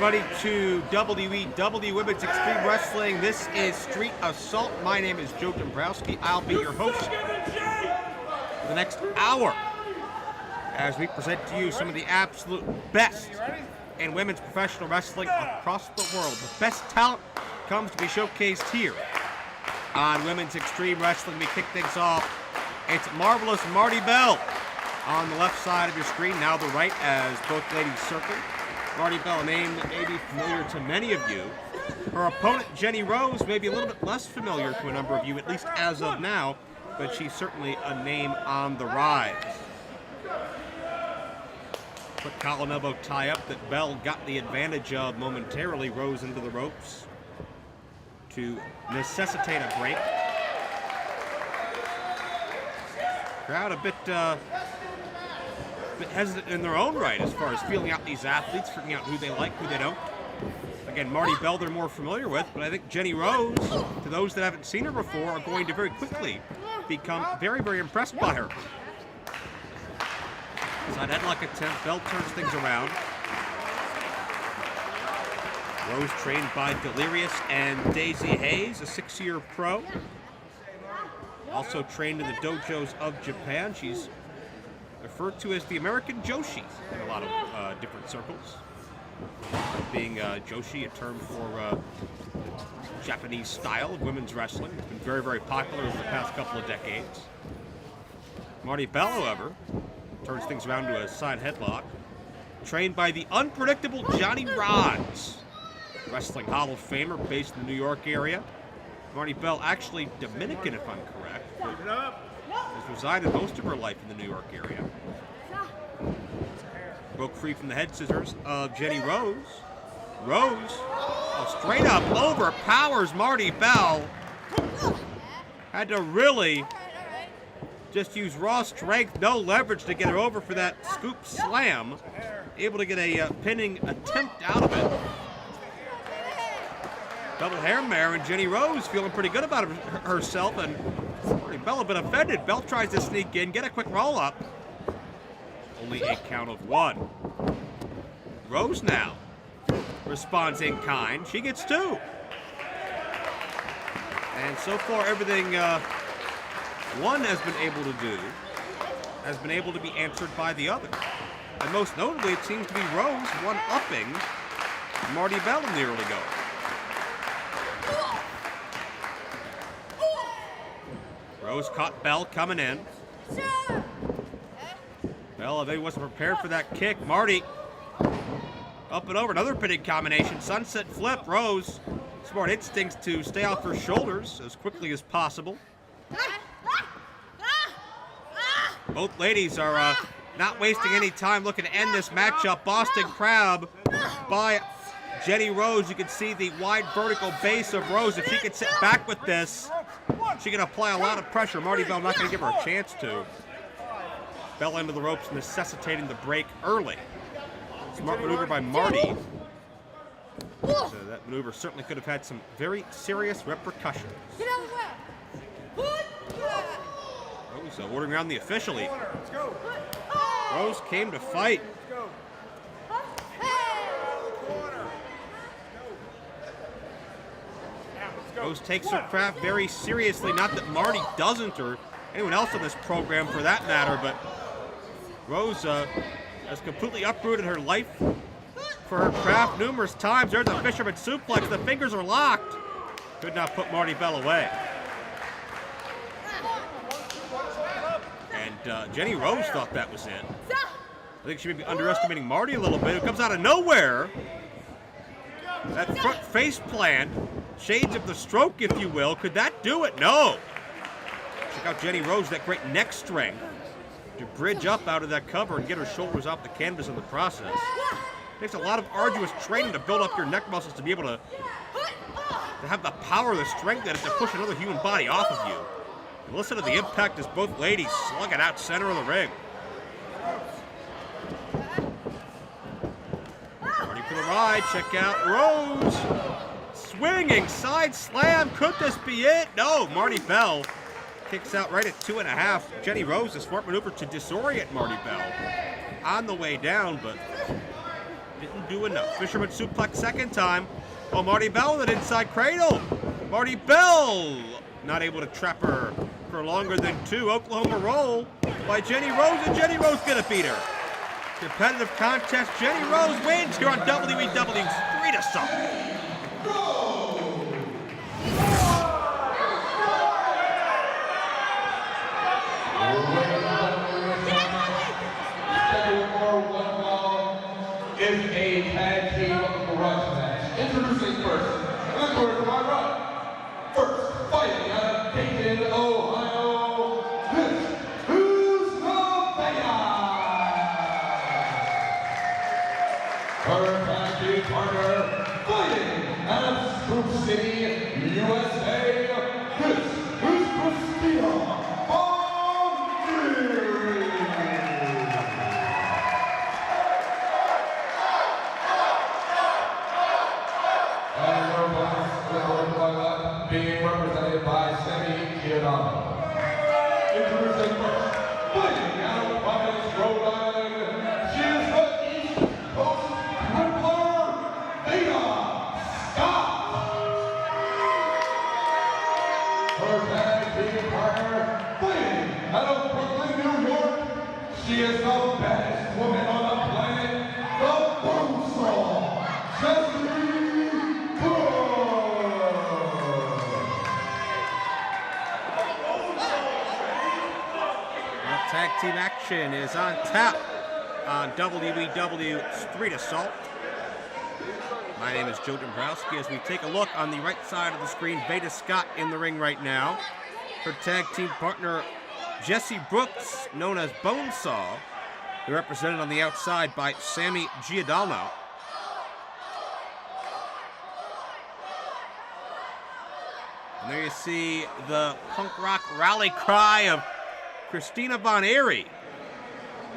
everybody, to WEW Women's Extreme Wrestling. This is Street Assault. My name is Joe Dombrowski. I'll be your host for the next hour as we present to you some of the absolute best in women's professional wrestling across the world. The best talent comes to be showcased here on Women's Extreme Wrestling. We kick things off. It's marvelous Marti Belle on the left side of your screen, now the right, as both ladies circle. Marti Belle, a name that may be familiar to many of you. Her opponent, Jenny Rose, may be a little bit less familiar to a number of you, at least as of now, but she's certainly a name on the rise. Quick collar elbow tie-up that Belle got the advantage of momentarily. Rose into the ropes to necessitate a break. Crowd a bit hesitant in their own right as far as feeling out these athletes, figuring out who they like, who they don't. Again, Marti Belle they're more familiar with, but I think Jenny Rose, to those that haven't seen her before, are going to very quickly become very, very impressed by her. Side headlock attempt, Belle turns things around. Rose trained by Delirious and Daisy Hayes, a 6-year pro. Also trained in the dojos of Japan. She's referred to as the American Joshi in a lot of different circles. Being Joshi, a term for Japanese style of women's wrestling. It's been very, very popular over the past couple of decades. Marti Belle, however, turns things around to a side headlock. Trained by the unpredictable Johnny Rodz, Wrestling Hall of Famer based in the New York area. Marti Belle, actually Dominican if I'm correct, but has resided most of her life in the New York area. Broke free from the head scissors of Jenny Rose. Rose, straight up overpowers Marti Belle. Had to really just use raw strength, no leverage to get her over for that scoop slam. Able to get a pinning attempt out of it. Double hair mare, and Jenny Rose feeling pretty good about herself, and Marti Belle a bit offended. Belle tries to sneak in, get a quick roll up. Only a count of 1. Rose now responds in kind. She gets 2. And so far, everything one has been able to do has been able to be answered by the other. And most notably, it seems to be Rose one-upping Marti Belle in the early going. Rose caught Belle coming in. Belle maybe wasn't prepared for that kick. Marti up and over. Another pinning combination. Sunset flip. Rose, smart instincts to stay off her shoulders as quickly as possible. Both ladies are not wasting any time looking to end this matchup. Boston Crab by Jenny Rose. You can see the wide vertical base of Rose. If she can sit back with this, she can apply a lot of pressure. Marti Belle not going to give her a chance to. Belle into the ropes, necessitating the break early. Smart maneuver by Marti. So that maneuver certainly could have had some very serious repercussions. Rose ordering around the official even. Rose came to fight. Rose takes her craft very seriously. Not that Marti doesn't, or anyone else on this program for that matter, but Rose has completely uprooted her life for her craft numerous times. There's a fisherman suplex. The fingers are locked. Could not put Marti Belle away. And Jenny Rose thought that was it. I think she may be underestimating Marti a little bit. It comes out of nowhere. That front face plant, shades of the stroke, if you will. Could that do it? No. Check out Jenny Rose, that great neck strength to bridge up out of that cover and get her shoulders off the canvas in the process. It takes a lot of arduous training to build up your neck muscles to be able to have the power, the strength that it to push another human body off of you. And listen to the impact as both ladies slug it out center of the ring. Ready for the ride. Check out Rose. Swinging side slam. Could this be it? No, Marti Belle kicks out right at 2.5. Jenny Rose, a smart maneuver to disorient Marti Belle on the way down, but Didn't do enough. Fisherman suplex second time. Oh, Marti Belle with an inside cradle. Marti Belle not able to trap her for longer than 2. Oklahoma roll by Jenny Rose, and Jenny Rose gonna beat her. Competitive contest. Jenny Rose wins here on WEW Street Assault. Is a tag team grudge match. Introducing first, according to my right. First, fighting out of Dayton, Ohio, this is Veda. Her tag team partner, fighting out of Scoop City, USA, this is Christina. Being represented by Introducing first, fighting out of Providence, Rhode Island, she is the East Coast Crippler, Veda Scott. Her tag team partner, fighting out of Brooklyn, New York, she is the baddest woman on the planet, the Bonesaw, Jessie. Tag team action is on tap on WEW Street Assault. My name is Joe Dombrowski as we take a look on the right side of the screen. Veda Scott in the ring right now. Her tag team partner, Jesse Brooks, known as Bonesaw. They're represented on the outside by Sammy Giordano. And there you see the punk rock rally cry of Christina Von Eerie,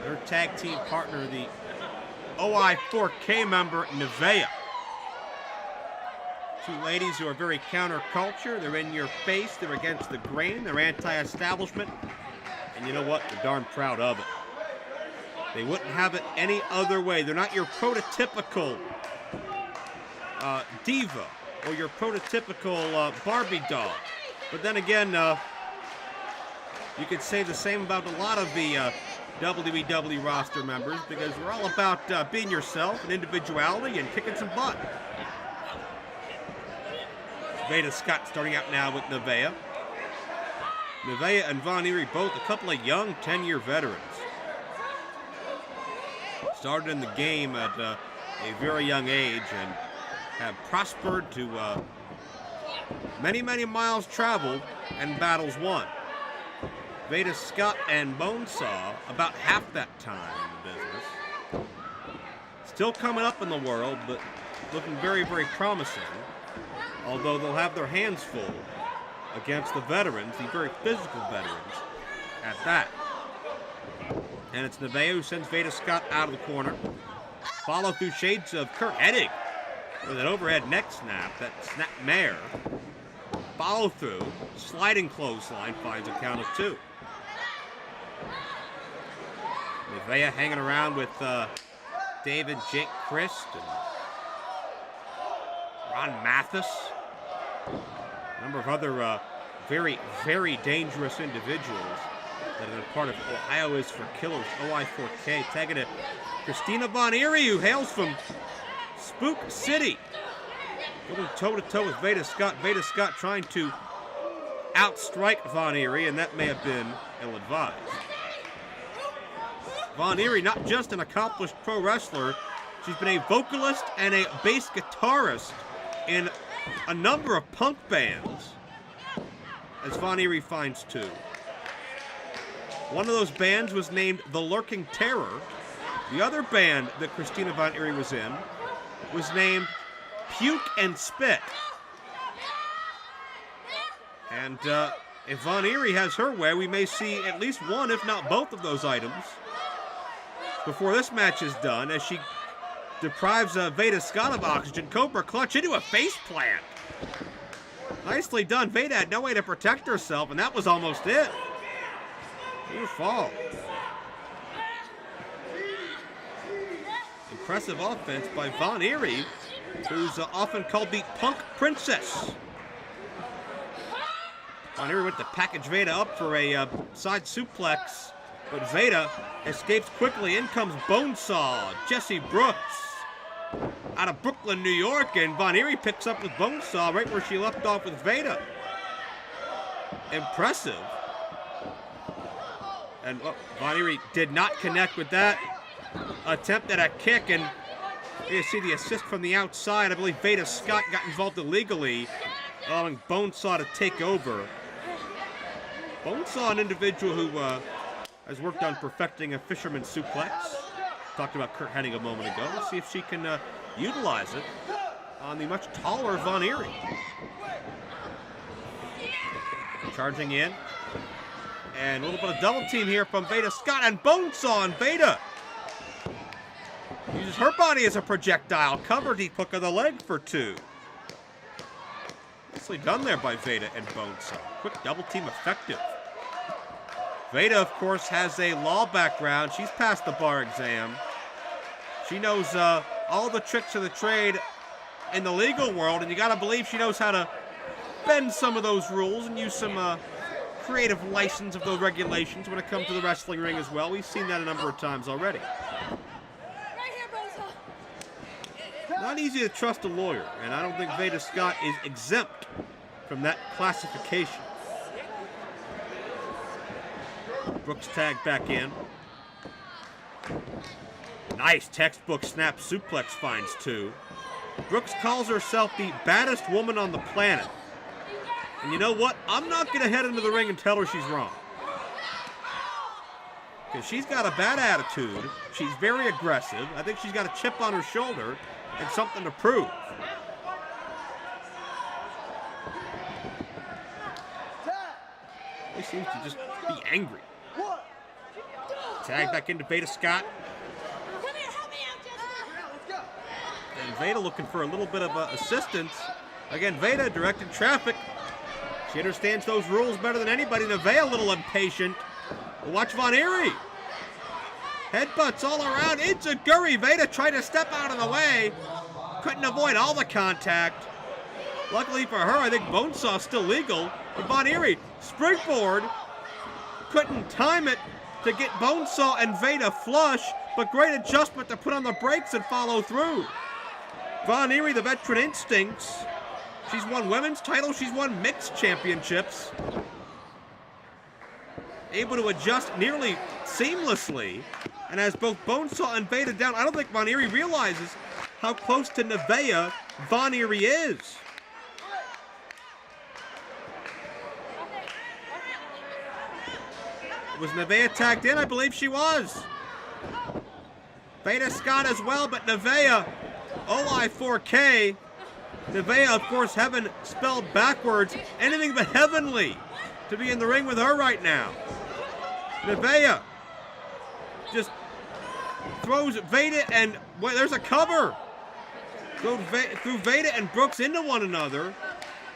her tag team partner, the OI4K member, Nevaeh. Two ladies who are very counterculture. They're in your face. They're against the grain. They're anti-establishment. And you know what? They're darn proud of it. They wouldn't have it any other way. They're not your prototypical diva or your prototypical Barbie doll. But then again, you could say the same about a lot of the WEW roster members, because we're all about being yourself and individuality and kicking some butt. Veda Scott starting out now with Nevaeh. Nevaeh and Von Eerie, both a couple of young 10-year veterans. Started in the game at a very young age and have prospered to many, many miles traveled and battles won. Veda Scott and Bonesaw, about half that time in the business. Still coming up in the world, but looking very, very promising. Although they'll have their hands full against the veterans, the very physical veterans, at that. And it's Nevaeh who sends Veda Scott out of the corner. Follow through shades of Kurt Hennig with an overhead neck snap, that snap mare. Follow through, sliding clothesline, finds a count of 2. Nevaeh hanging around with David, Jake Christ, and Ron Mathis. A number of other very, very dangerous individuals that are part of Ohio is for Killers, OI4K. Tagging to Christina Von Eerie, who hails from Spook City. Going toe-to-toe with Veda Scott. Veda Scott trying to outstrike Von Eerie, and that may have been ill-advised. Von Eerie, not just an accomplished pro wrestler, she's been a vocalist and a bass guitarist in a number of punk bands, as Von Eerie finds too. One of those bands was named The Lurking Terror. The other band that Christina Von Eerie was in was named Puke and Spit. And if Von Eerie has her way, we may see at least one, if not both of those items before this match is done, as she deprives Veda Scott of oxygen. Cobra clutch into a face plant. Nicely done. Veda had no way to protect herself, and that was almost it. Good fall. And Impressive offense by Von Eerie, who's often called the Punk Princess. Von Eerie went to package Veda up for a side suplex, but Veda escapes quickly. In comes Bonesaw, Jesse Brooks, out of Brooklyn, New York, and Von Eerie picks up with Bonesaw right where she left off with Veda. Impressive. And Von Eerie did not connect with that attempt at a kick, and you see the assist from the outside. I believe Veda Scott got involved illegally, allowing Bonesaw to take over. Bonesaw, an individual who has worked on perfecting a fisherman suplex. Talked about Kurt Hennig a moment ago. Let's see if she can utilize it on the much taller Von Eerie. Charging in. And a little bit of double team here from Veda Scott, and Bonesaw and Veda. Uses her body as a projectile. Cover deep hook of the leg for 2. Nicely done there by Veda and Bonesaw. Quick double team effective. Veda, of course, has a law background. She's passed the bar exam. She knows all the tricks of the trade in the legal world, and you gotta believe she knows how to bend some of those rules and use some creative license of those regulations when it comes to the wrestling ring as well. We've seen that a number of times already. Not easy to trust a lawyer, and I don't think Veda Scott is exempt from that classification. Brooks tagged back in. Nice textbook snap suplex finds 2. Brooks calls herself the baddest woman on the planet. And you know what? I'm not going to head into the ring and tell her she's wrong. Because she's got a bad attitude. She's very aggressive. I think she's got a chip on her shoulder and something to prove. He seems to just be angry. Tag back into Veda Scott. And Veda looking for a little bit of assistance. Again, Veda directing traffic. She understands those rules better than anybody. Nevaeh a little impatient. Watch Von Eerie. Headbutts all around. Enziguri. Veda tried to step out of the way. Couldn't avoid all the contact. Luckily for her, I think Bonesaw's still legal. But Von Eerie, springboard. Couldn't time it to get Bonesaw and Veda flush, but great adjustment to put on the brakes and follow through. Von Eerie, the veteran instincts. She's won women's titles, she's won mixed championships. Able to adjust nearly seamlessly, and has both Bonesaw and Veda down. I don't think Von Eerie realizes how close to Nevaeh Von Eerie is. Was Nevaeh tagged in? I believe she was. Veda Scott as well, but Nevaeh, OI4K. Nevaeh, of course, heaven spelled backwards. Anything but heavenly to be in the ring with her right now. Nevaeh just throws Veda and, well, there's a cover. Threw Veda and Brooks into one another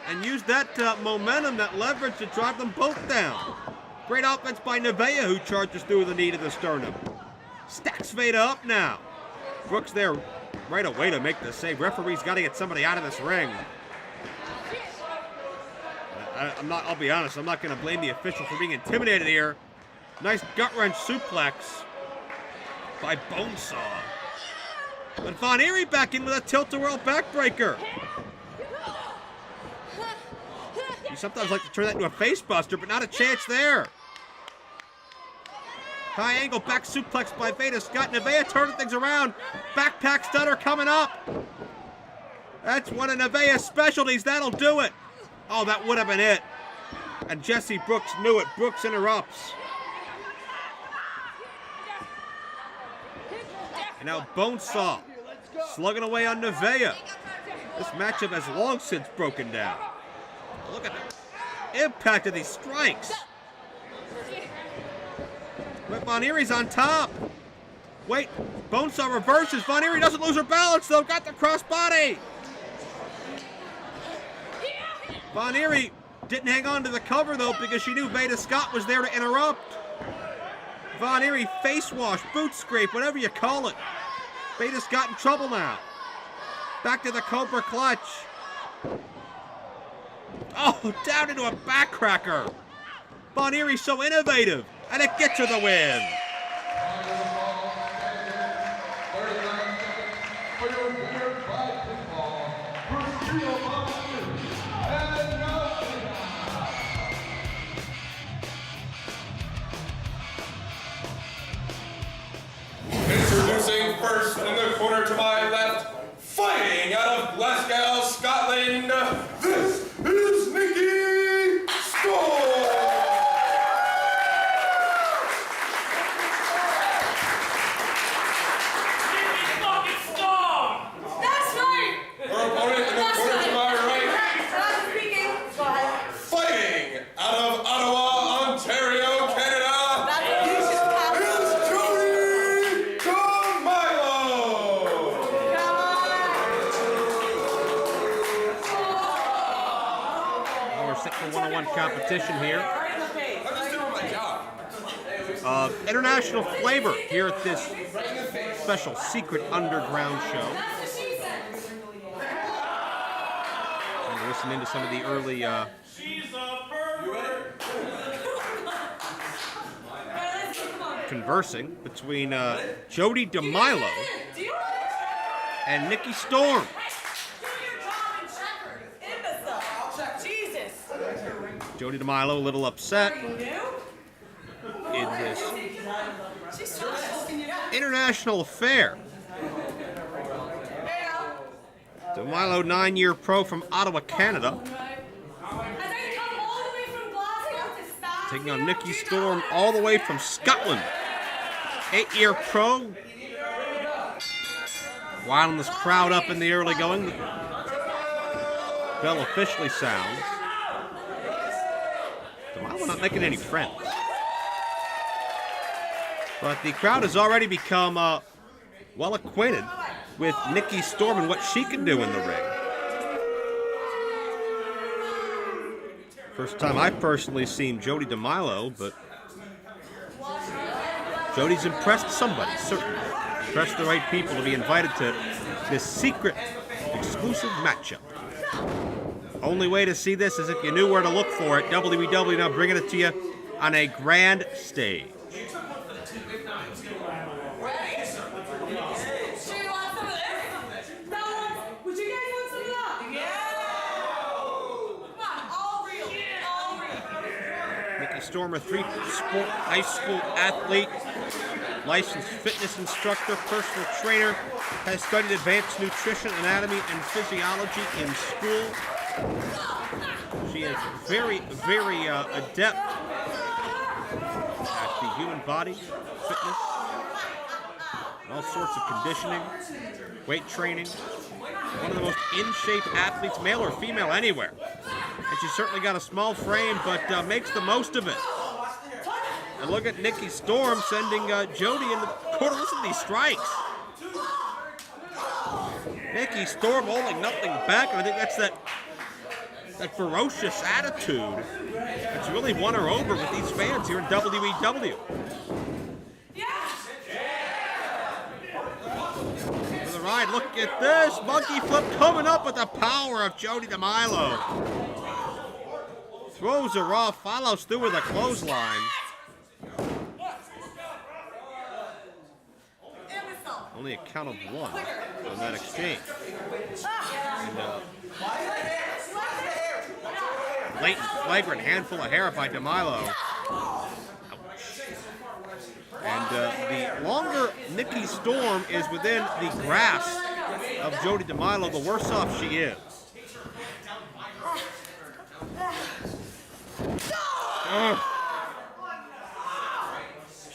and used that momentum, that leverage to drive them both down. Great offense by Nevaeh, who charges through the knee to the sternum. Stacks Veda up now. Brooks there right away to make the save. Referee's got to get somebody out of this ring. I'll be honest, I'm not going to blame the official for being intimidated here. Nice gut-wrench suplex by Bonesaw. But Von Eerie back in with a tilt-a-whirl backbreaker. You sometimes like to turn that into a facebuster, but not a chance there. High angle back suplex by Veda Scott. Nevaeh turning things around. Backpack stunner coming up. That's one of Nevaeh's specialties. That'll do it. Oh, that would have been it. And Jesse Brooks knew it. Brooks interrupts. And now Bonesaw slugging away on Nevaeh. This matchup has long since broken down. Look at the impact of these strikes. But Von Eerie's on top. Wait, Bonesaw reverses. Von Eerie doesn't lose her balance though. Got the crossbody. Von Eerie didn't hang on to the cover though because she knew Veda Scott was there to interrupt. Von Eerie face wash, boot scrape, whatever you call it. Veda Scott in trouble now. Back to the Cobra clutch. Oh, down into a backcracker. Bonnieri's so innovative, and it gets her the win. Introducing first in the corner to my left, fighting out of Glasgow, Scotland, this is Nikki Storm! Nikki fucking Storm! That's right! Her opponent in the corner to my right, I'm speaking. Go ahead. fighting out of Ottawa, Ontario, Canada, for one-on-one competition here. I'm just doing my job. International flavor here at this special secret underground show. And we're listening to some of the early conversing between Jody DeMilo and Nikki Storm. Jody DeMilo a little upset in this international affair. DeMilo, 9-year pro from Ottawa, Canada, taking on Nikki Storm all the way from Scotland. 8-year pro. Wilding this crowd up in the early going. The bell officially sounds. DeMilo not making any friends. But the crowd has already become well acquainted with Nikki Storm and what she can do in the ring. First time I've personally seen Jody DeMilo, but Jody's impressed somebody, certainly. Impressed the right people to be invited to this secret, exclusive matchup. Only way to see this is if you knew where to look for it. WWE now bringing it to you on a grand stage. Nikki Storm, a three-sport high school athlete, licensed fitness instructor, personal trainer, has studied advanced nutrition, anatomy, and physiology in school. She is very, very adept at the human body, fitness, and all sorts of conditioning, weight training. One of the most in-shape athletes, male or female, anywhere. And she's certainly got a small frame, but makes the most of it. And look at Nikki Storm sending Jody into the corner. Listen to these strikes. Nikki Storm holding nothing back, and I think that's that ferocious attitude that's really won her over with these fans here in WEW. To the right, look at this. Monkey flip coming up with the power of Jody DeMilo. Throws her off, follows through with a clothesline. Only a count of one on that exchange. And, blatant, flagrant handful of hair by DeMilo. Ouch. And the longer Nikki Storm is within the grasp of Jody DeMilo, the worse off she is.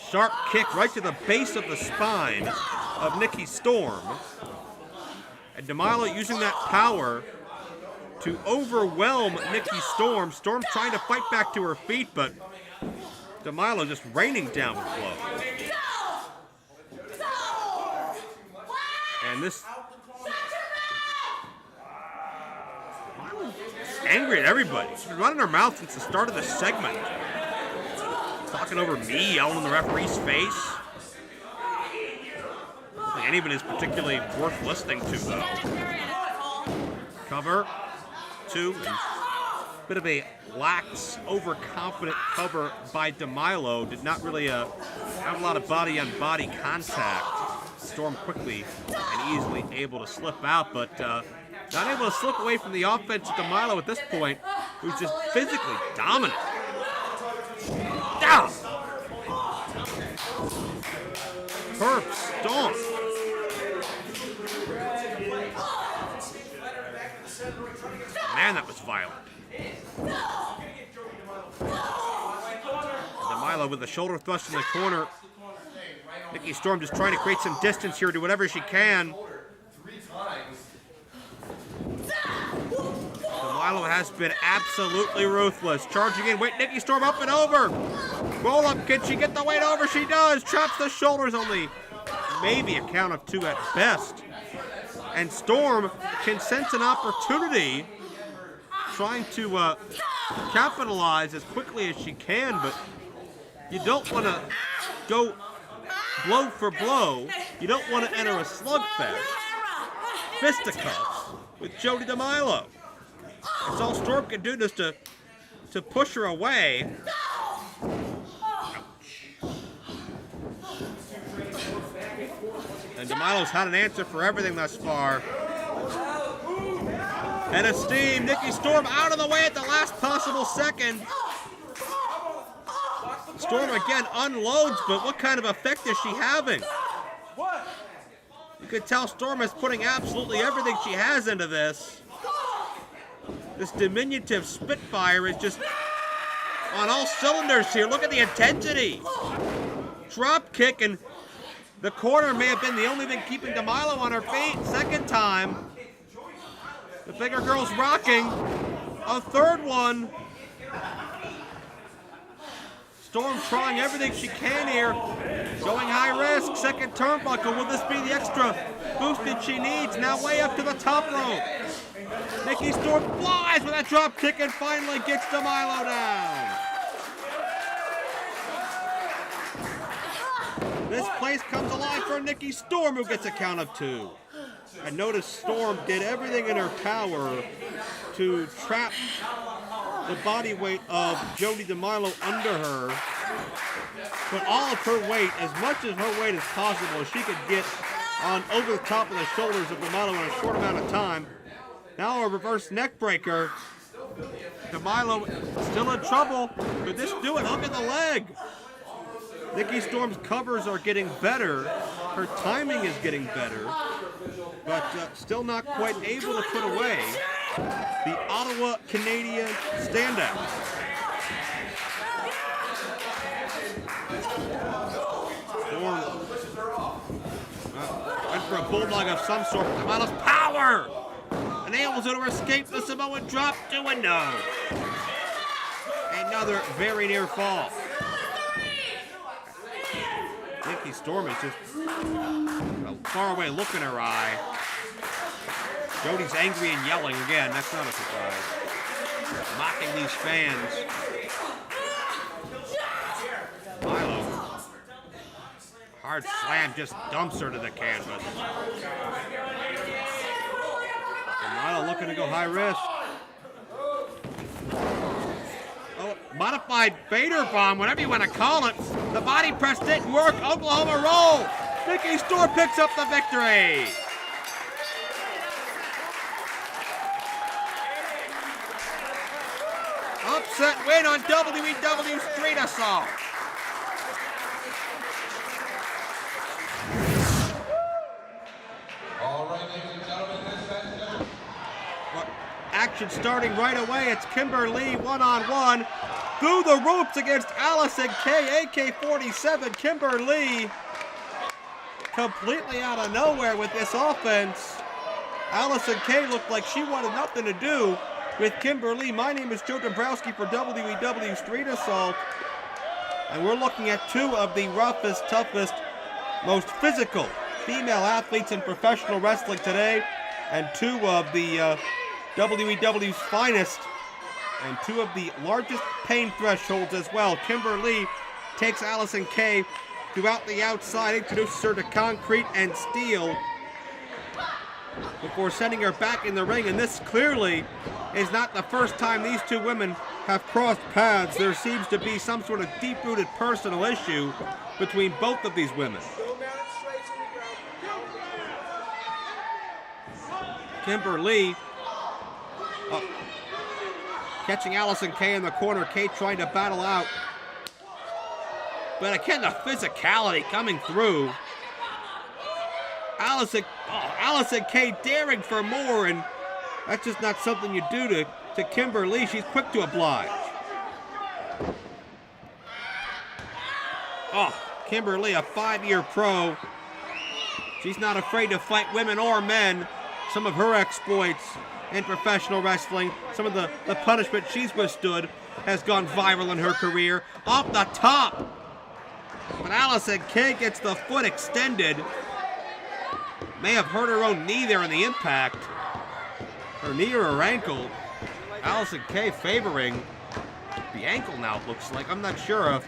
Sharp kick right to the base of the spine of Nikki Storm. And DeMilo using that power to overwhelm Nikki Storm. Storm trying to fight back to her feet, but DeMilo just raining down with blows. And this... DeMilo's angry at everybody. She's been running her mouth since the start of the segment. Talking over me, yelling in the referee's face. think any of it is particularly worth listening to, though. Cover, 2. Bit of a lax, overconfident cover by DeMilo. Did not really have a lot of body-on-body contact. Storm quickly and easily able to slip out, but not able to slip away from the offense of DeMilo at this point, who's just physically dominant. Down! Perp Storm. Man, that was violent. DeMilo with a shoulder thrust in the corner. Nikki Storm just trying to create some distance here, do whatever she can. DeMilo has been absolutely ruthless. Charging in, wait, Nikki Storm up and over. Roll up, can she get the weight over? She does. Traps the shoulders, only maybe a count of 2 at best. And Storm can sense an opportunity, trying to capitalize as quickly as she can, but you don't want to go blow for blow. You don't want to enter a slugfest. Fisticuffs with Jody DeMilo. That's all Storm can do, just to push her away. And DeMilo's had an answer for everything thus far. And a steam. Nikki Storm out of the way at the last possible second. Storm again unloads, but what kind of effect is she having? You could tell Storm is putting absolutely everything she has into this. This diminutive Spitfire is just on all cylinders here. Look at the intensity. Drop kick, and the corner may have been the only thing keeping DeMilo on her feet. Second time. The bigger girl's rocking. A third one. Storm trying everything she can here. Going high risk. Second turnbuckle. Will this be the extra boost that she needs? Now way up to the top rope. Nikki Storm flies with that drop kick and finally gets DeMilo down. This place comes alive for Nikki Storm, who gets a count of 2. I noticed Storm did everything in her power to trap the body weight of Jody DeMilo under her. Put all of her weight, as much of her weight as possible, she could get on over the top of the shoulders of DeMilo in a short amount of time. Now a reverse neck breaker. DeMilo still in trouble. Could this do it? Look at the leg. Nikki Storm's covers are getting better. Her timing is getting better. But still not quite able to put away the Ottawa Canadian standout. Storm went for a bulldog of some sort. DeMilo's power! Enables her to escape the Samoan drop to a no. Another very near fall. Nikki Storm is just a faraway look in her eye. Jody's angry and yelling again. That's not a surprise. Mocking these fans. Milo. Hard slam just dumps her to the canvas. And Milo looking to go high risk. Oh, modified Vader bomb, whatever you want to call it. The body press didn't work. Oklahoma roll. Nikki Storm picks up the victory. Upset win on WEW Street Assault. All right, ladies and gentlemen, this match. Action starting right away. It's Kimberlee one-on-one through the ropes against Allison K, AK-47. Kimberlee completely out of nowhere with this offense. Allison K looked like she wanted nothing to do with Kimberlee. My name is Joe Dombrowski for WEW Street Assault, and we're looking at 2 of the roughest, toughest, most physical female athletes in professional wrestling today, and 2 of the WEW's finest, and 2 of the largest pain thresholds as well. Kimberlee takes Allison K throughout the outside, introduces her to concrete and steel before sending her back in the ring. And this clearly is not the first time these two women have crossed paths. There seems to be some sort of deep-rooted personal issue between both of these women. Kimberlee catching Allison Kay in the corner. Kay trying to battle out. But again, the physicality coming through. Allison Kay daring for more, and that's just not something you do to Kimberlee. She's quick to oblige. Oh, Kimberlee, a 5-year pro. She's not afraid to fight women or men. Some of her exploits in professional wrestling, some of the punishment she's withstood has gone viral in her career. Off the top. But Allison Kay gets the foot extended. May have hurt her own knee there in the impact. Her knee or her ankle. Allison Kay favoring the ankle now, it looks like. I'm not sure if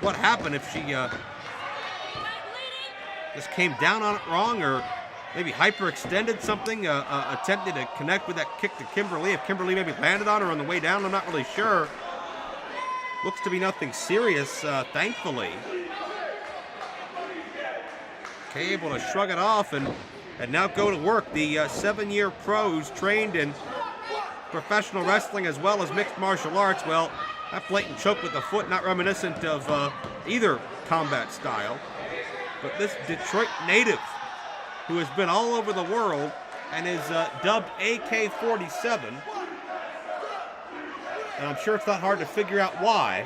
what happened, if she just came down on it wrong or maybe hyperextended something, attempted to connect with that kick to Kimberlee. If Kimberlee maybe landed on her on the way down, I'm not really sure. Looks to be nothing serious, thankfully. Kay able to shrug it off and now go to work. The 7-year pro who's trained in professional wrestling as well as mixed martial arts. Well, that blatant choke with the foot, not reminiscent of either combat style. But this Detroit native who has been all over the world and is dubbed AK-47. And I'm sure it's not hard to figure out why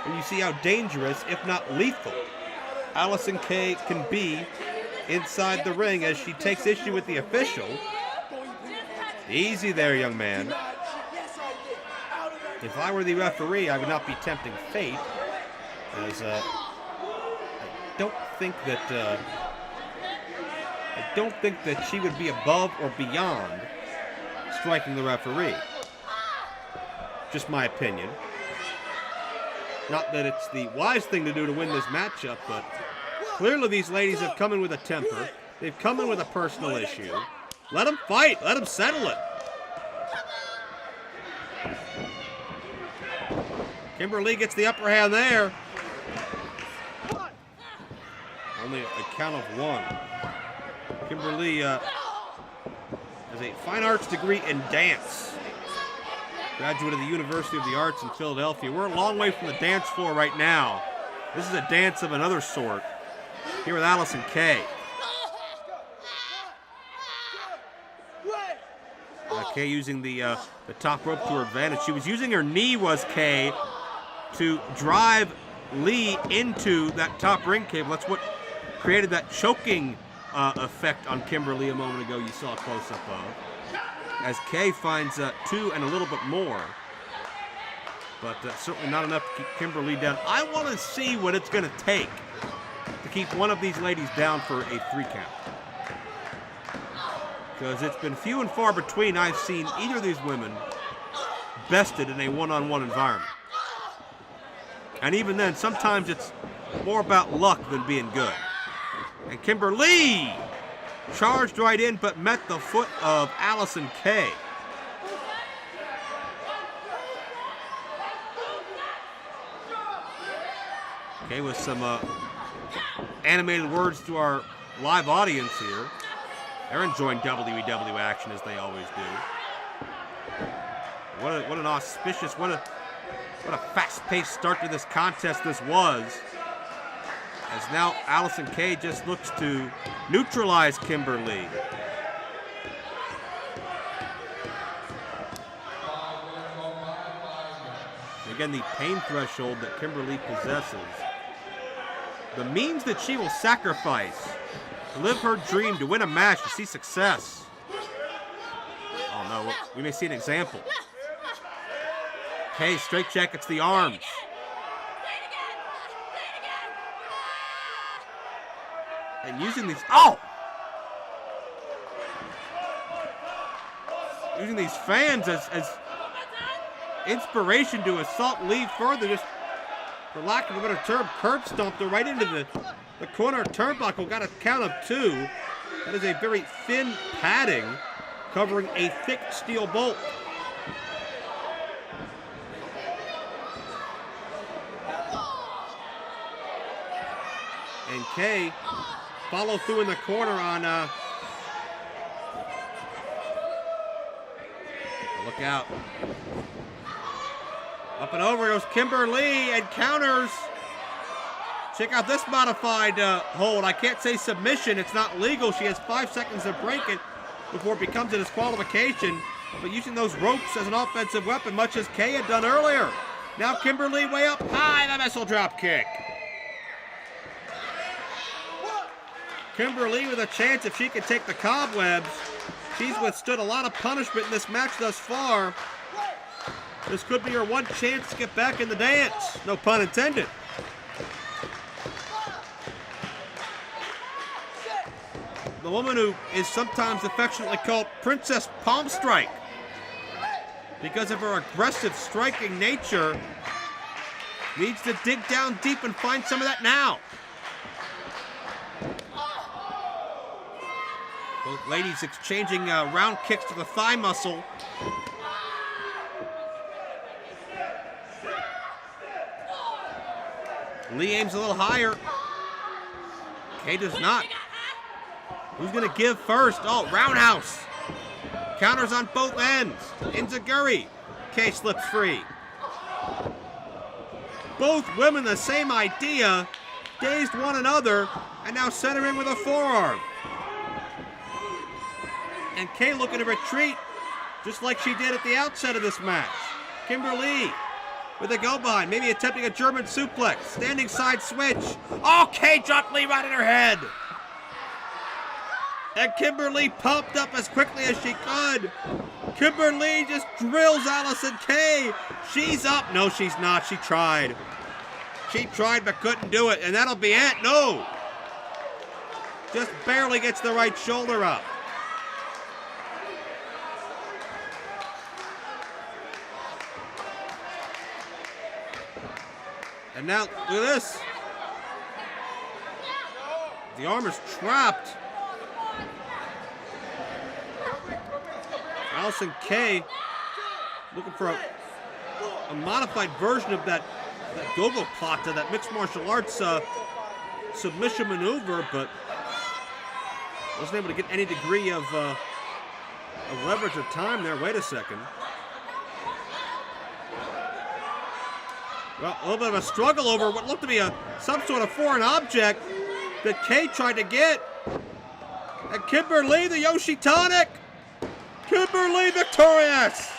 when you see how dangerous, if not lethal, Allison Kay can be inside the ring as she takes issue with the official. Easy there, young man. If I were the referee, I would not be tempting fate, as I don't think that she would be above or beyond striking the referee. Just my opinion. Not that it's the wise thing to do to win this matchup, but clearly these ladies have come in with a temper. They've come in with a personal issue. Let them fight. Let them settle it. Kimberlee gets the upper hand there. Only a count of one. Kimberlee has a fine arts degree in dance. Graduate of the University of the Arts in Philadelphia. We're a long way from the dance floor right now. This is a dance of another sort. Here with Allison Kay. Kay using the top rope to her advantage. She was using her knee, was Kay, to drive Lee into that top ring cable. That's what created that choking effect on Kimberlee a moment ago you saw a close-up of. As Kay finds 2 and a little bit more. But certainly not enough to keep Kimberlee down. I want to see what it's going to take to keep one of these ladies down for a 3 count. Because it's been few and far between I've seen either of these women bested in a one-on-one environment. And even then, sometimes it's more about luck than being good. And Kimberlee charged right in, but met the foot of Allison Kay. Okay, with some animated words to our live audience here. They're enjoying WEW action as they always do. What an auspicious, what a fast-paced start to this contest this was. As now Allison Kay just looks to neutralize Kimberlee. Again, the pain threshold that Kimberlee possesses. The means that she will sacrifice to live her dream, to win a match, to see success. Oh no, we may see an example. Kay straight jackets the arms. And using these, using these fans as inspiration to assault Lee further, just for lack of a better term, curb stomped her right into the corner turnbuckle. Got a count of 2. That is a very thin padding covering a thick steel bolt. And Kay follow through in the corner on look out. Up and over goes Kimberlee and counters. Check out this modified hold. I can't say submission. It's not legal. She has 5 seconds to break it before it becomes a disqualification. But using those ropes as an offensive weapon, much as Kay had done earlier. Now Kimberlee way up high, the missile drop kick. Kimberlee with a chance if she can take the cobwebs. She's withstood a lot of punishment in this match thus far. This could be her one chance to get back in the dance. No pun intended. The woman who is sometimes affectionately called Princess Palm Strike because of her aggressive striking nature needs to dig down deep and find some of that now. Both ladies exchanging round kicks to the thigh muscle. Lee aims a little higher. Kay does not. Who's going to give first? Oh, roundhouse. Counters on both ends. Enziguri. Kay slips free. Both women the same idea. Dazed one another. And now centering with a forearm. And Kay looking to retreat, just like she did at the outset of this match. Kimberlee with a go behind, maybe attempting a German suplex, standing side switch. Oh, Kay dropped Lee right in her head. And Kimberlee pumped up as quickly as she could. Kimberlee just drills Allison Kay. She's up. No, she's not. She tried. She tried but couldn't do it, and that'll be it. No. Just barely gets the right shoulder up. And now, look at this. The arm is trapped. Allison Kay looking for a modified version of that go-go plata, that mixed martial arts submission maneuver, but wasn't able to get any degree of leverage or time there. Wait a second. Well, a little bit of a struggle over what looked to be some sort of foreign object that Kay tried to get. And Kimberlee, the Yoshi Tonic. Kimberlee victorious.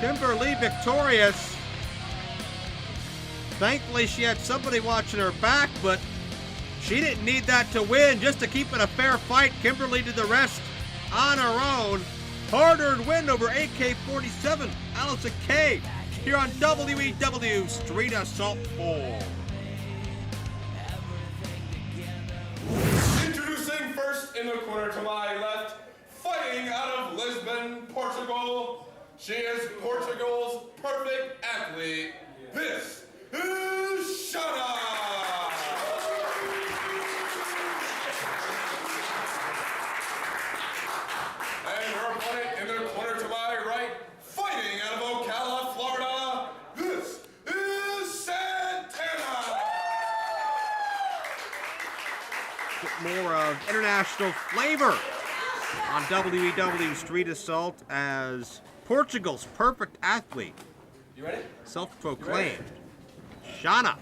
Kimberlee victorious. Thankfully, she had somebody watching her back, but she didn't need that to win. Just to keep it a fair fight, Kimberlee did the rest on her own. Hard-earned win over AK-47, Allison Kay, here on WEW Street Assault 4. Introducing first in the corner to my left, fighting out of Lisbon, Portugal. She is Portugal's perfect athlete. This is Hania. And her opponent in the corner to my right, fighting out of Ocala, Florida. This is Santana. Bit more of international flavor on WEW Street Assault as Portugal's perfect athlete, You ready? self-proclaimed, Hania,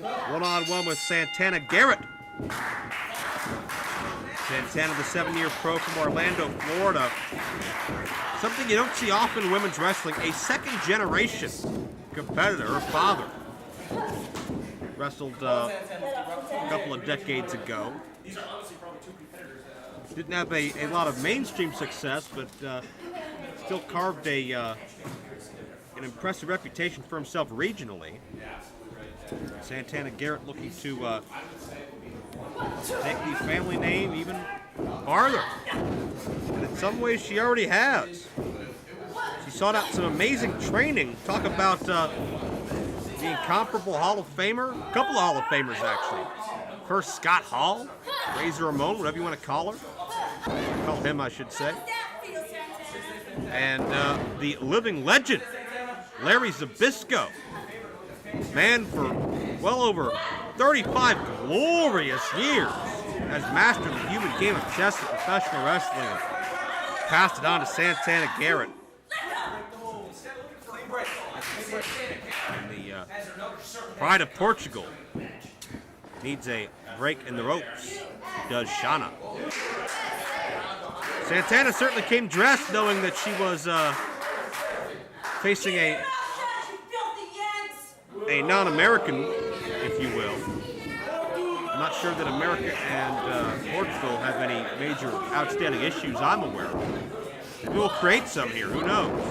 one-on-one with Santana Garrett. Santana, the 7-year pro from Orlando, Florida. Something you don't see often in women's wrestling, a second-generation competitor. Her father wrestled a couple of decades ago. Didn't have a lot of mainstream success, but still carved an impressive reputation for himself regionally. Santana Garrett looking to take the family name even farther. And in some ways, she already has. She sought out some amazing training. Talk about the incomparable Hall of Famer. A couple of Hall of Famers, actually. First, Scott Hall, Razor Ramon, whatever you want to call her. Call him, I should say. And the living legend, Larry Zbyszko. Man, for well over 35 glorious years, has mastered the human game of chess in professional wrestling and passed it on to Santana Garrett. And the Pride of Portugal needs a break in the ropes, does Shana. Santana certainly came dressed knowing that she was facing a non-American, if you will. I'm not sure that America and Portugal have any major outstanding issues I'm aware of. Maybe we'll create some here, who knows?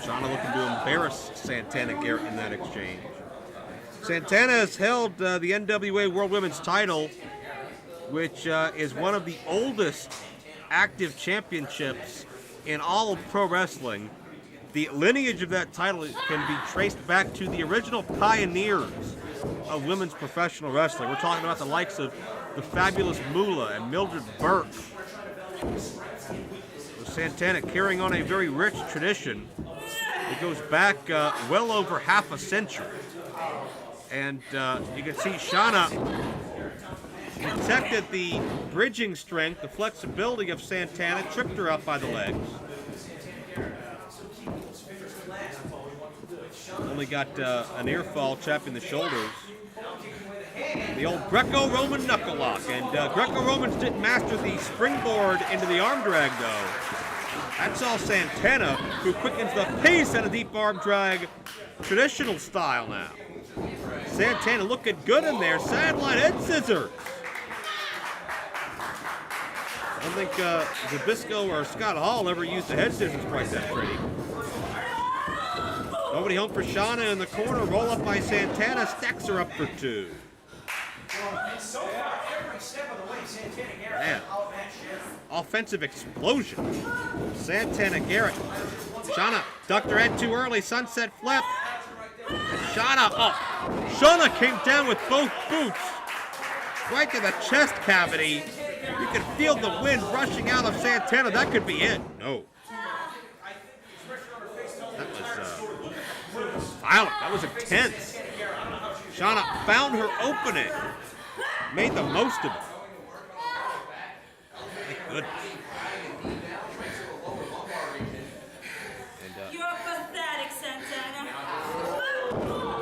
Shana looking to embarrass Santana Garrett in that exchange. Santana has held the NWA World Women's title, which is one of the oldest active championships in all of pro wrestling. The lineage of that title can be traced back to the original pioneers of women's professional wrestling. We're talking about the likes of the fabulous Moolah and Mildred Burke. With Santana carrying on a very rich tradition. It goes back well over half a century. And you can see Shana detected the bridging strength, the flexibility of Santana, tripped her up by the legs. Only got an ear fall, chapping the shoulders. The old Greco-Roman knuckle lock. And Greco-Romans didn't master the springboard into the arm drag, though. That's all Santana, who quickens the pace at a deep arm drag, traditional style now. Santana looking good in there. Sideline head scissors. I don't think Zbyszko or Scott Hall ever used the head scissors quite that pretty. Nobody home for Shana in the corner. Roll up by Santana. Stacks her up for two. Man. Offensive explosion. Santana Garrett. Shana ducked her head too early. Sunset flip. Shana up. Shana came down with both boots. Right to the chest cavity. You can feel the wind rushing out of Santana. That could be it. No. That was violent. That was intense. Shana found her opening. Made the most of it. Thank goodness. You're pathetic, Santana.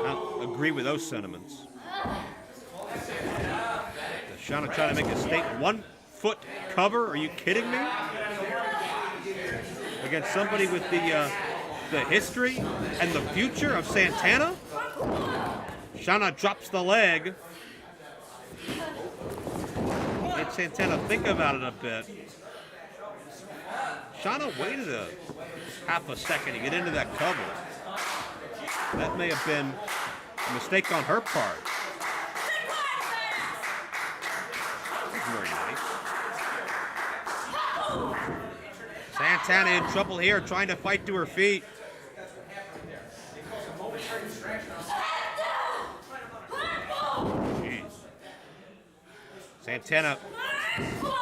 I'll agree with those sentiments. Shana trying to make a state 1 foot cover. Are you kidding me? Against somebody with the history and the future of Santana? Shana drops the leg. Made Santana think about it a bit. Shana waited a half a second to get into that cover. That may have been a mistake on her part. Very nice. Santana in trouble here, trying to fight to her feet. Jeez. Santana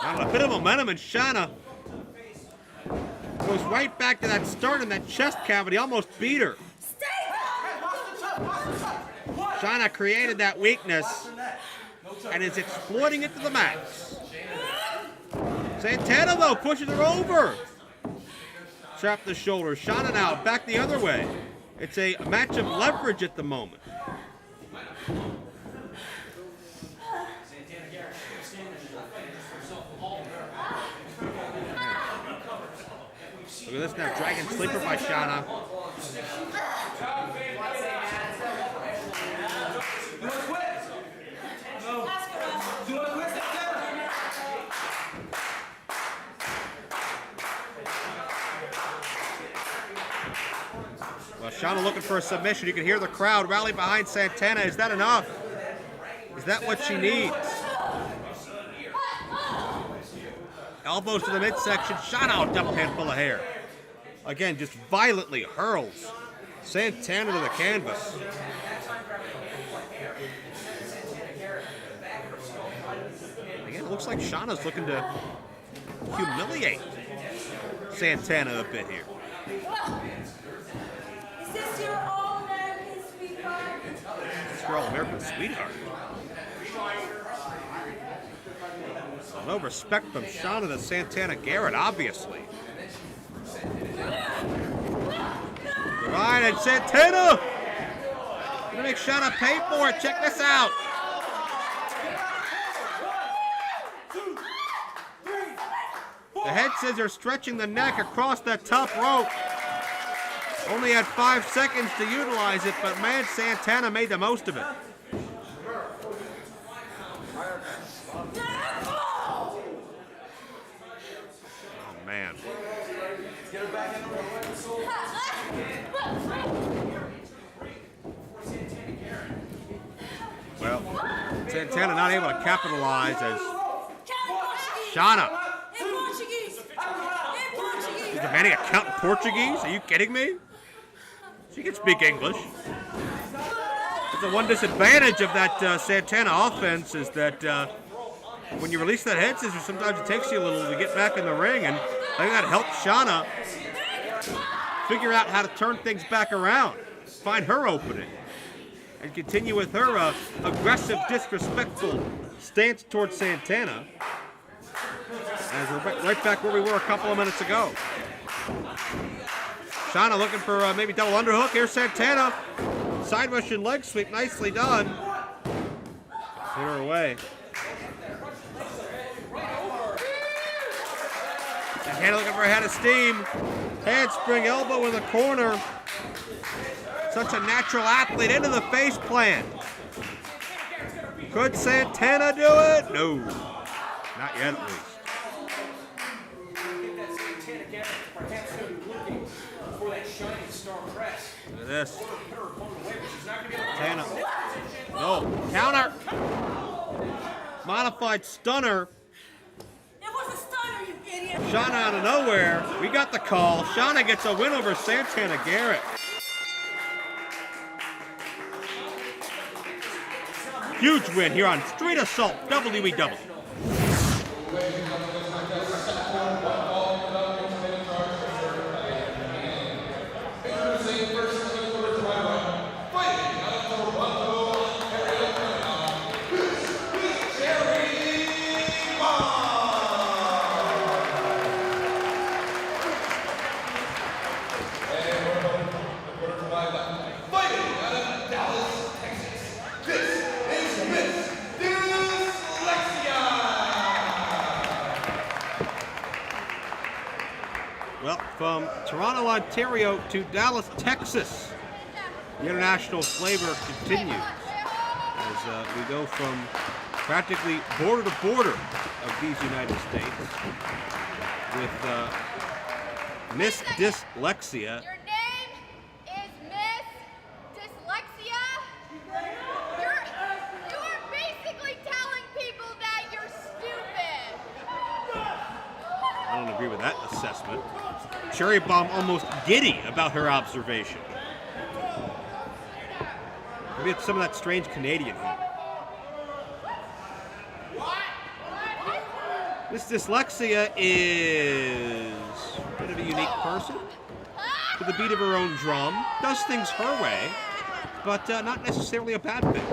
on a bit of momentum, and Shana goes right back to that sternum, that chest cavity, almost beat her. Shana created that weakness and is exploiting it to the max. Santana, though, pushes her over. Trap the shoulder. Shana now back the other way. It's a match of leverage at the moment. Look at this now, Dragon Sleeper by Shana. Shauna looking for a submission. You can hear the crowd rally behind Santana. Is that enough? Is that what she needs? Elbows to the midsection. Shauna, double hand full of hair. Again, just violently hurls Santana to the canvas. Again, it looks like Shauna's looking to humiliate Santana a bit here. Is this your all-American sweetheart? It's your all-American sweetheart. No respect from Shauna to Santana Garrett, obviously. Right, and Santana! Gonna make Shauna pay for it. Check this out. The head scissors stretching the neck across the top rope. Only had 5 seconds to utilize it, but man, Santana made the most of it. Oh, man. Well, Santana not able to capitalize as Shauna. She's demanding a count in Portuguese? Are you kidding me? She can speak English. But the one disadvantage of that Santana offense is that when you release that head scissors, sometimes it takes you a little to get back in the ring, and I think that helps Shauna figure out how to turn things back around, find her opening, and continue with her aggressive, disrespectful stance towards Santana. As we're right back where we were a couple of minutes ago. Shauna looking for maybe double underhook. Here's Santana. Side Russian leg sweep, nicely done. Hit her away. Santana looking for a head of steam. Handspring elbow in the corner. Such a natural athlete into the face plant. Could Santana do it? No. Not yet, at least. Look at this. Santana. No. Counter. Modified stunner. It was a stunner, you idiot. Shauna out of nowhere. We got the call. Shauna gets a win over Santana Garrett. Huge win here on Street Assault WWE. Well, from Toronto, Ontario to Dallas, Texas, the international flavor continues as we go from practically border to border of these United States with Miss Dyslexia. Your name is Miss Dyslexia? You are basically telling people that you're stupid. I don't agree with that assessment. Cherry Bomb almost giddy about her observation. Maybe it's some of that strange Canadian humor. Miss Dyslexia is a bit of a unique person. To the beat of her own drum, does things her way, but not necessarily a bad thing.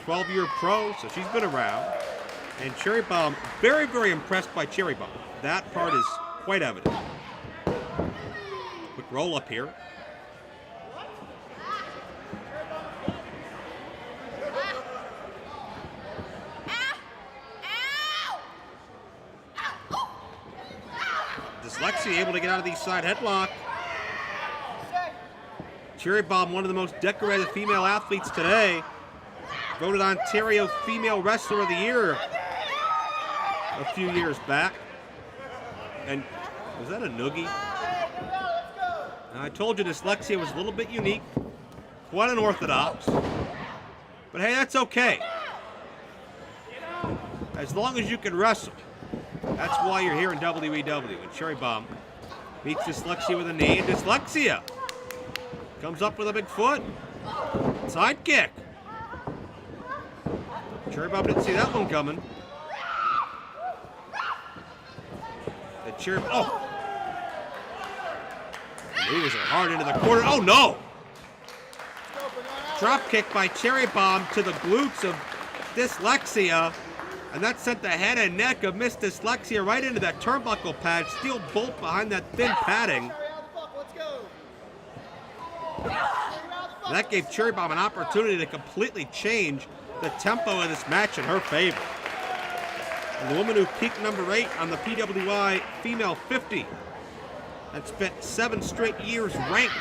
12-year pro, so she's been around. And Cherry Bomb, very, very impressed by Cherry Bomb. That part is quite evident. Quick roll up here. Dyslexia able to get out of the side headlock. Cherry Bomb, one of the most decorated female athletes today. Voted Ontario Female Wrestler of the Year a few years back. And was that a noogie? I told you dyslexia was a little bit unique, quite unorthodox, but hey, that's okay. As long as you can wrestle. That's why you're here in WEW. And Cherry Bomb meets dyslexia with a knee, and dyslexia comes up with a big foot. Side kick. Cherry Bomb didn't see that one coming. The Cherry oh! Knees are hard into the corner. Oh no! Drop kick by Cherry Bomb to the glutes of dyslexia. And that sent the head and neck of Miss Dyslexia right into that turnbuckle pad. Steel bolt behind that thin padding. And that gave Cherry Bomb an opportunity to completely change the tempo of this match in her favor. And the woman who peaked number 8 on the PWI Female 50 and spent 7 straight years ranked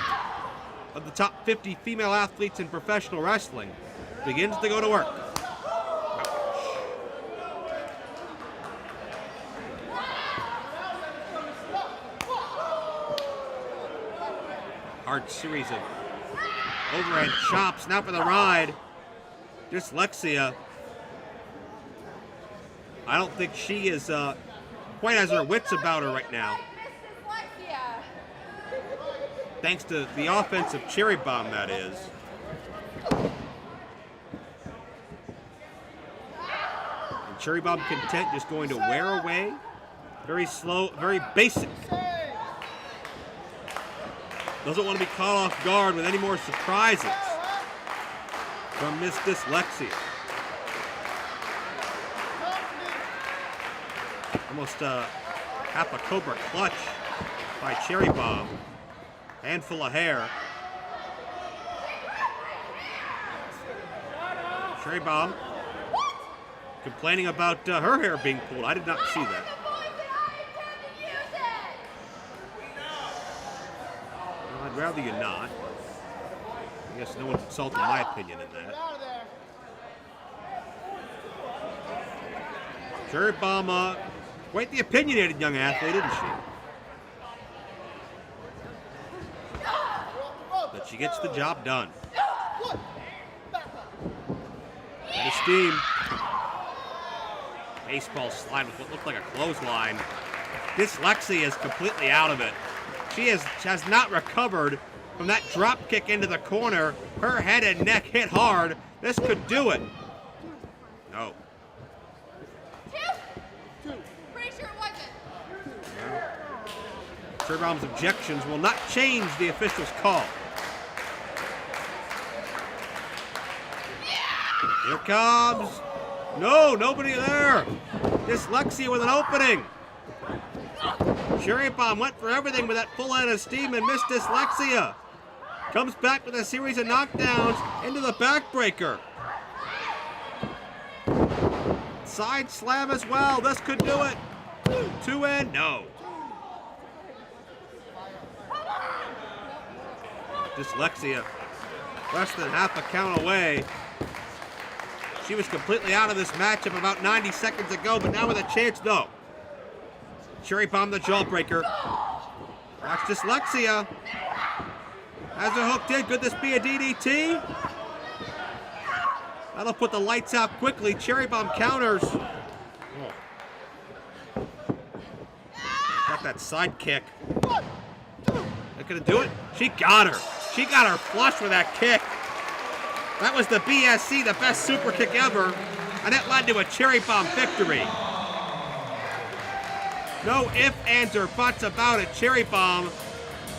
of the top 50 female athletes in professional wrestling begins to go to work. Hard series of overhead chops. Now for the ride. Dyslexia. I don't think she is quite has her wits about her right now. Thanks to the offensive Cherry Bomb, that is. And Cherry Bomb content just going to wear away. Very slow, very basic. Doesn't want to be caught off guard with any more surprises from Miss Dyslexia. Almost half a Cobra clutch by Cherry Bomb. Handful of hair. Cherry Bomb complaining about her hair being pulled. I did not see that. Well, I'd rather you not. I guess no one's insulting my opinion in that. Cherry Bomb, quite the opinionated young athlete, isn't she? But she gets the job done. Out of steam. Baseball slide with what looked like a clothesline. Dyslexia is completely out of it. She has not recovered from that drop kick into the corner. Her head and neck hit hard. This could do it. No. Pretty sure it wasn't. Cherry Bomb's objections will not change the official's call. Here comes. No, nobody there. Dyslexia with an opening. Cherry Bomb went for everything with that full head of steam and missed Dyslexia. Comes back with a series of knockdowns into the backbreaker. Side slam as well. This could do it. 2 in. No. Dyslexia less than half a count away. She was completely out of this matchup about 90 seconds ago, but now with a chance, no. Cherry Bomb the jawbreaker. Watch Dyslexia. Has her hooked in. Could this be a DDT? That'll put the lights out quickly. Cherry Bomb counters. Oh. Got that side kick. Not gonna do it? She got her. She got her flush with that kick. That was the BSC, the best super kick ever, and it led to a Cherry Bomb victory. No ifs, ands, or buts about it. Cherry Bomb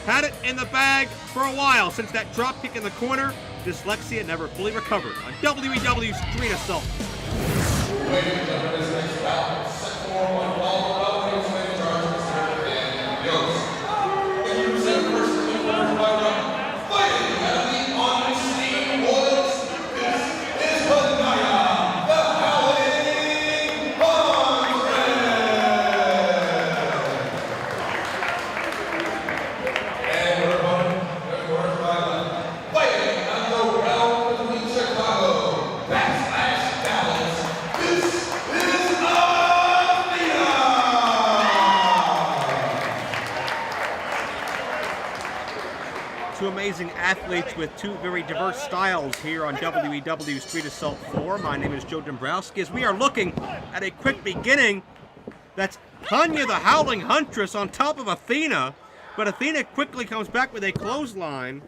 had it in the bag for a while since that drop kick in the corner. Dyslexia never fully recovered on WEW Street Assault. Ladies and gentlemen, this next bout, set for one ball, welcome to the charges, and Yost. Introducing first to the first by round, fighting out of the on-scene boys. This is Hania, the Howling Hundred. And her opponent, the first by round, fighting out of the realm between Chicago, Dallas. This is Athena. amazing athletes with two very diverse styles here on WEW Street Assault 4. My name is Joe Dombrowski. As we are looking at a quick beginning, that's Hania the Howling Huntress on top of Athena, but Athena quickly comes back with a clothesline.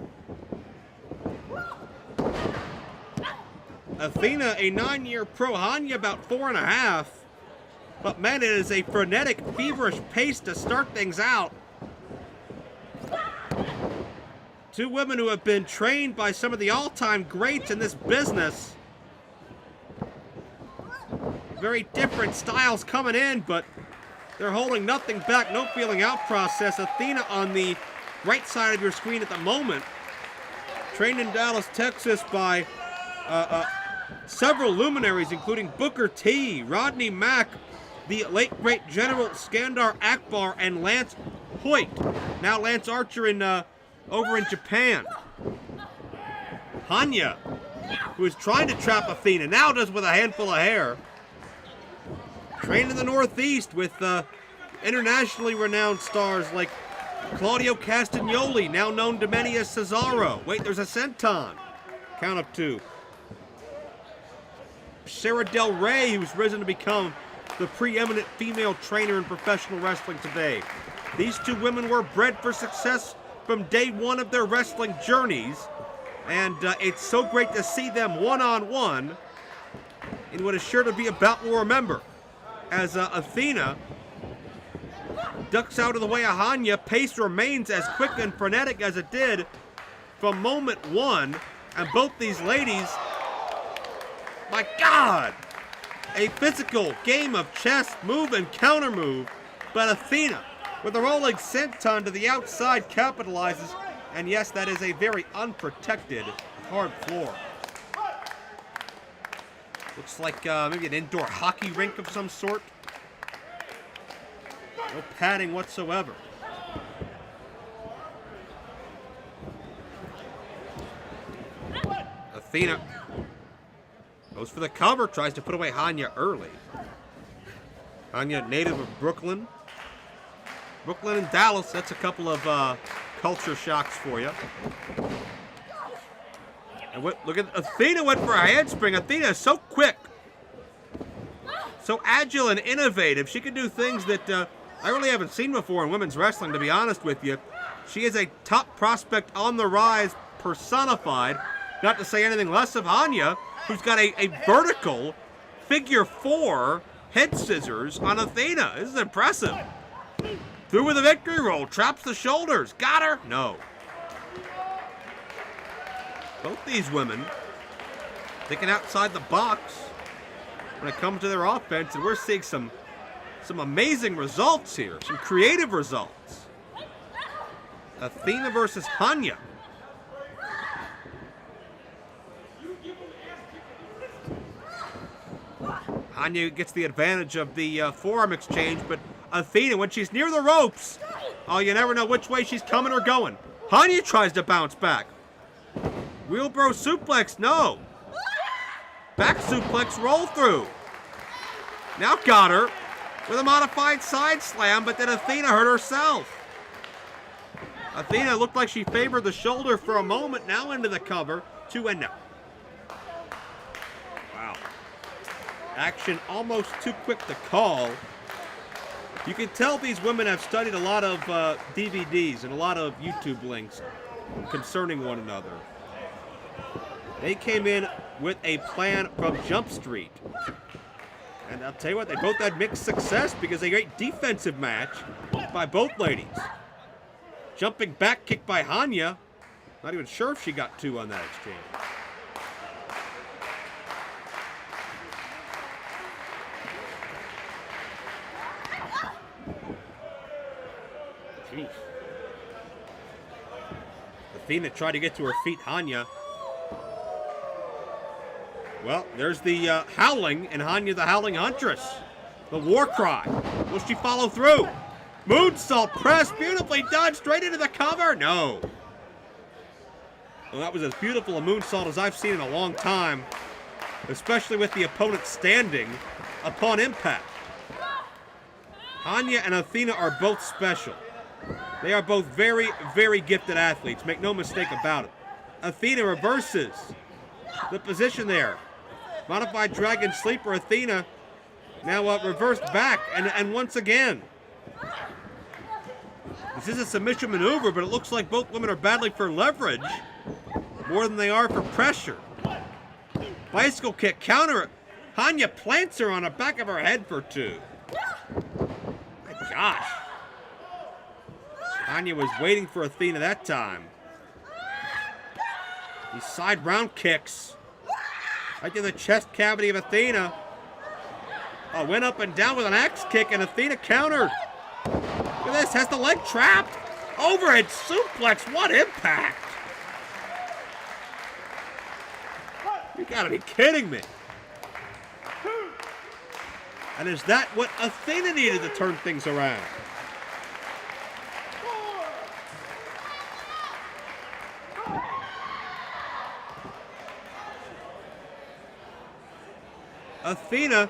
Athena, a 9-year pro, Hania about 4.5. But man, it is a frenetic, feverish pace to start things out. Two women who have been trained by some of the all-time greats in this business. Very different styles coming in, but they're holding nothing back, no feeling out process. Athena on the right side of your screen at the moment. Trained in Dallas, Texas by several luminaries, including Booker T, Rodney Mack, the late great General Skandar Akbar, and Lance Hoyt. Now Lance Archer in over in Japan. Hania, who is trying to trap Athena, now does with a handful of hair. Trained in the Northeast with internationally renowned stars like Claudio Castagnoli, now known to many as Cesaro. Wait, there's a senton. Count of 2. Sarah Del Rey, who's risen to become the preeminent female trainer in professional wrestling today. These two women were bred for success from day one of their wrestling journeys, and it's so great to see them one-on-one in what is sure to be a bout we'll remember. As Athena ducks out of the way of Hania, pace remains as quick and frenetic as it did from moment one, and both these ladies, my God, a physical game of chess, move and counter move, but Athena, with a rolling senton to the outside, capitalizes, and yes, that is a very unprotected hard floor. Looks like maybe an indoor hockey rink of some sort. No padding whatsoever. Athena goes for the cover, tries to put away Hania early. Hania, native of Brooklyn. Brooklyn and Dallas, that's a couple of culture shocks for you. And look at Athena, went for a handspring. Athena is so quick, so agile and innovative. She can do things that I really haven't seen before in women's wrestling, to be honest with you. She is a top prospect on the rise, personified. Not to say anything less of Hania, who's got a vertical figure 4 head scissors on Athena. This is impressive. Through with a victory roll, traps the shoulders. Got her? No. Both these women thinking outside the box when it comes to their offense, and we're seeing some amazing results here, some creative results. Athena versus Hania. Hania gets the advantage of the forearm exchange, but Athena, when she's near the ropes, oh, you never know which way she's coming or going. Hania tries to bounce back. Wheelbarrow suplex, no. Back suplex, roll through. Now got her with a modified side slam, but then Athena hurt herself. Athena looked like she favored the shoulder for a moment, now into the cover, 2 and no. Wow. Action almost too quick to call. You can tell these women have studied a lot of DVDs and a lot of YouTube links concerning one another. They came in with a plan from Jump Street. And I'll tell you what, they both had mixed success because a great defensive match by both ladies. Jumping back kick by Hania. Not even sure if she got 2 on that exchange. Jeez. Athena tried to get to her feet, Hania. Well, there's the howling, and Hania the Howling Huntress. The war cry. Will she follow through? Moonsault press, beautifully done, straight into the cover. No. Well, that was as beautiful a moonsault as I've seen in a long time, especially with the opponent standing upon impact. Hania and Athena are both special. They are both very, very gifted athletes. Make no mistake about it. Athena reverses the position there. Modified Dragon Sleeper Athena now reversed back and once again. This is a submission maneuver, but it looks like both women are battling for leverage more than they are for pressure. Bicycle kick, counter. Hania plants her on the back of her head for 2. My gosh. Hania was waiting for Athena that time. These side round kicks. Right to the chest cavity of Athena. Oh, went up and down with an axe kick, and Athena countered. Look at this, has the leg trapped. Overhead suplex, what impact. You gotta be kidding me. And is that what Athena needed to turn things around? Athena,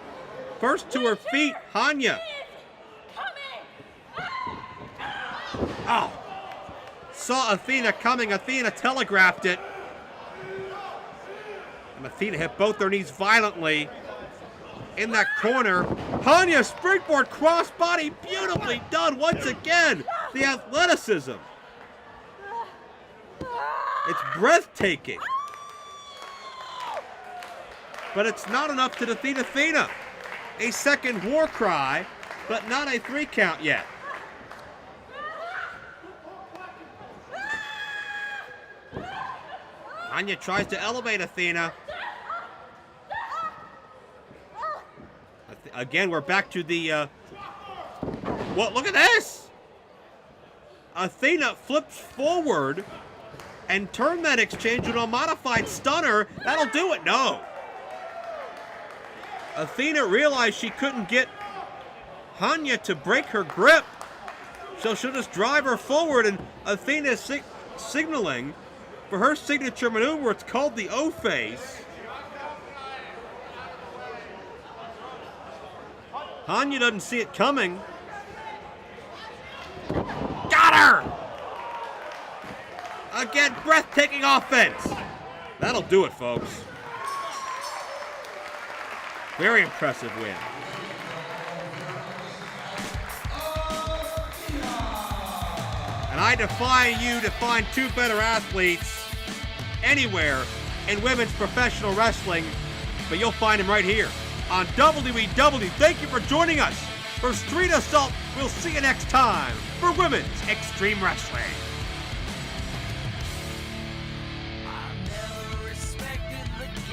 first to her feet, Hania. Oh, saw Athena coming. Athena telegraphed it. And Athena hit both their knees violently in that corner. Hania springboard crossbody, beautifully done once again. The athleticism. It's breathtaking. But it's not enough to defeat Athena. A second war cry, but not a 3 count yet. Hania tries to elevate Athena. Again, we're back to the, well, look at this! Athena flips forward and turned that exchange with a modified stunner. That'll do it. No. Athena realized she couldn't get Hania to break her grip, so she'll just drive her forward, and Athena is signaling for her signature maneuver. It's called the O-face. Hania doesn't see it coming. Got her! Again, breathtaking offense. That'll do it, folks. Very impressive win. And I defy you to find 2 better athletes anywhere in women's professional wrestling, but you'll find them right here on WEW. Thank you for joining us for Street Assault. We'll see you next time for Women's Extreme Wrestling.